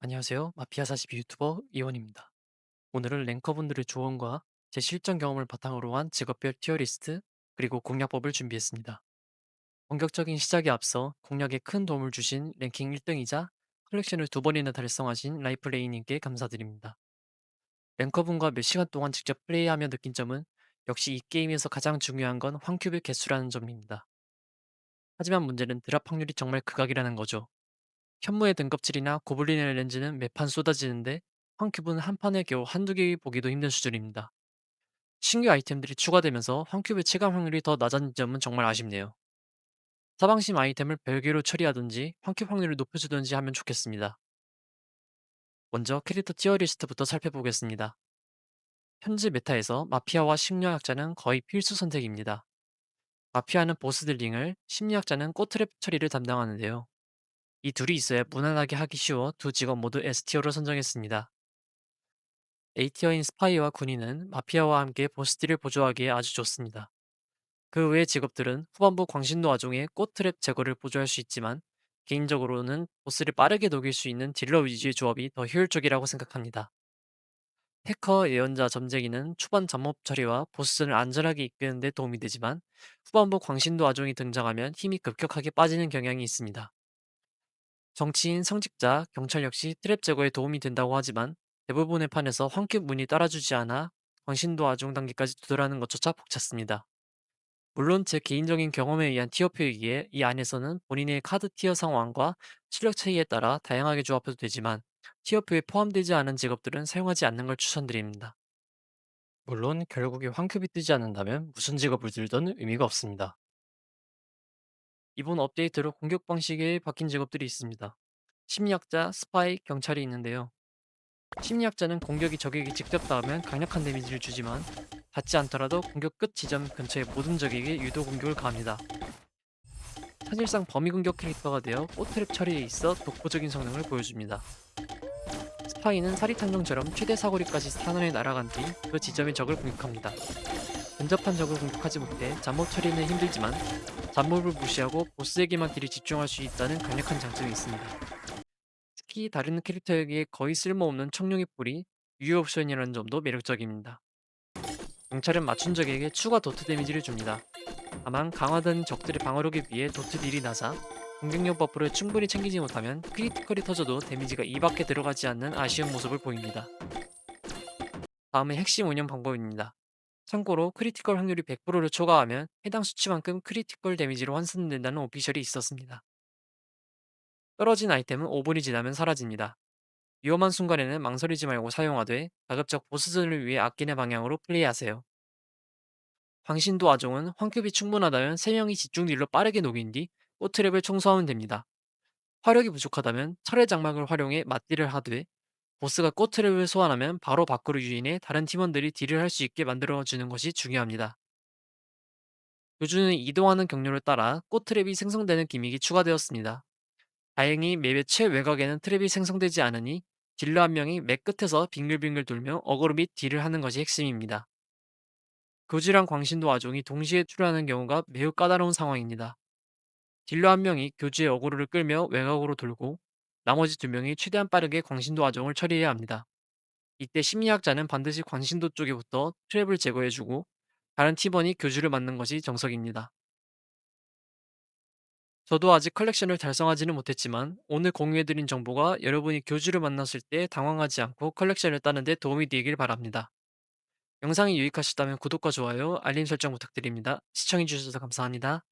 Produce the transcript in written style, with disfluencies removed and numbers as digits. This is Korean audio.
안녕하세요. 마피아42 유튜버 이원입니다. 오늘은 랭커분들의 조언과 제 실전 경험을 바탕으로 한 직업별 티어리스트 그리고 공략법을 준비했습니다. 본격적인 시작에 앞서 공략에 큰 도움을 주신 랭킹 1등이자 컬렉션을 2번이나 달성하신 라이플레이님께 감사드립니다. 랭커분과 몇 시간 동안 직접 플레이하며 느낀 점은 역시 이 게임에서 가장 중요한 건 황큐브의 개수라는 점입니다. 하지만 문제는 드랍 확률이 정말 극악이라는 거죠. 현무의 등껍질이나 고블린의 렌즈는 매판 쏟아지는데 황큐브는 한 판에 겨우 한두 개 보기도 힘든 수준입니다. 신규 아이템들이 추가되면서 황큐브의 체감 확률이 더 낮아진 점은 정말 아쉽네요. 사방심 아이템을 별개로 처리하든지 황큐브 확률을 높여주든지 하면 좋겠습니다. 먼저 캐릭터 티어 리스트부터 살펴보겠습니다. 현재 메타에서 마피아와 심리학자는 거의 필수 선택입니다. 마피아는 보스 딜링을, 심리학자는 꼬트랩 처리를 담당하는데요. 이 둘이 있어야 무난하게 하기 쉬워 두 직업 모두 S티어로 선정했습니다. A티어인 스파이와 군인은 마피아와 함께 보스딜을 보조하기에 아주 좋습니다. 그 외의 직업들은 후반부 광신도 아종의 꽃트랩 제거를 보조할 수 있지만 개인적으로는 보스를 빠르게 녹일 수 있는 딜러 위주의 조합이 더 효율적이라고 생각합니다. 해커, 예언자, 점쟁이는 초반 잡몹 처리와 보스전을 안전하게 이끄는 데 도움이 되지만 후반부 광신도 아종이 등장하면 힘이 급격하게 빠지는 경향이 있습니다. 정치인, 성직자, 경찰 역시 트랩 제거에 도움이 된다고 하지만 대부분의 판에서 황급 문이 따라주지 않아 광신도 아중 단계까지 도달하는 것조차 벅찼습니다. 물론 제 개인적인 경험에 의한 티어표이기에 이 안에서는 본인의 카드 티어 상황과 실력 차이에 따라 다양하게 조합해도 되지만 티어표에 포함되지 않은 직업들은 사용하지 않는 걸 추천드립니다. 물론 결국에 황급이 뜨지 않는다면 무슨 직업을 들던 의미가 없습니다. 이번 업데이트로 공격 방식이 바뀐 직업들이 있습니다. 심리학자, 스파이, 경찰이 있는데요. 심리학자는 공격이 적에게 직접 닿으면 강력한 데미지를 주지만 닿지 않더라도 공격 끝 지점 근처의 모든 적에게 유도 공격을 가합니다. 사실상 범위 공격 캐릭터가 되어 포트랩 처리에 있어 독보적인 성능을 보여줍니다. 스파이는 사리탄정처럼 최대 사거리까지 산원에 날아간 뒤 그 지점의 적을 공격합니다. 근접한 적을 공격하지 못해 잡몹 처리는 힘들지만 잡몹을 무시하고 보스에게만 딜을 집중할 수 있다는 강력한 장점이 있습니다. 특히 다른 캐릭터에게 거의 쓸모없는 청룡의 뿔이 유효 옵션이라는 점도 매력적입니다. 경찰은 맞춘 적에게 추가 도트 데미지를 줍니다. 다만 강화된 적들의 방어력에 비해 도트 딜이 낮아 공격력 버프를 충분히 챙기지 못하면 크리티컬이 터져도 데미지가 2밖에 들어가지 않는 아쉬운 모습을 보입니다. 다음은 핵심 운영 방법입니다. 참고로 크리티컬 확률이 100%를 초과하면 해당 수치만큼 크리티컬 데미지로 환산된다는 오피셜이 있었습니다. 떨어진 아이템은 5분이 지나면 사라집니다. 위험한 순간에는 망설이지 말고 사용하되 가급적 보스전을 위해 아끼는 방향으로 플레이하세요. 광신도 아종은 황급이 충분하다면 3명이 집중 딜로 빠르게 녹인 뒤 꼬트랩을 청소하면 됩니다. 화력이 부족하다면 철의 장막을 활용해 맞딜을 하되 보스가 꼬트랩을 소환하면 바로 밖으로 유인해 다른 팀원들이 딜을 할 수 있게 만들어주는 것이 중요합니다. 요즘은 이동하는 경로를 따라 꼬트랩이 생성되는 기믹이 추가되었습니다. 다행히 맵의 최외곽에는 트랩이 생성되지 않으니 딜러 한 명이 맵 끝에서 빙글빙글 돌며 어그로 및 딜을 하는 것이 핵심입니다. 교주랑 광신도 아종이 동시에 출현하는 경우가 매우 까다로운 상황입니다. 딜러 한 명이 교주의 어그로를 끌며 외곽으로 돌고 나머지 두 명이 최대한 빠르게 광신도 아종을 처리해야 합니다. 이때 심리학자는 반드시 광신도 쪽에부터 트랩을 제거해주고 다른 팀원이 교주를 맞는 것이 정석입니다. 저도 아직 컬렉션을 달성하지는 못했지만 오늘 공유해드린 정보가 여러분이 교주를 만났을 때 당황하지 않고 컬렉션을 따는 데 도움이 되길 바랍니다. 영상이 유익하셨다면 구독과 좋아요, 알림 설정 부탁드립니다. 시청해주셔서 감사합니다.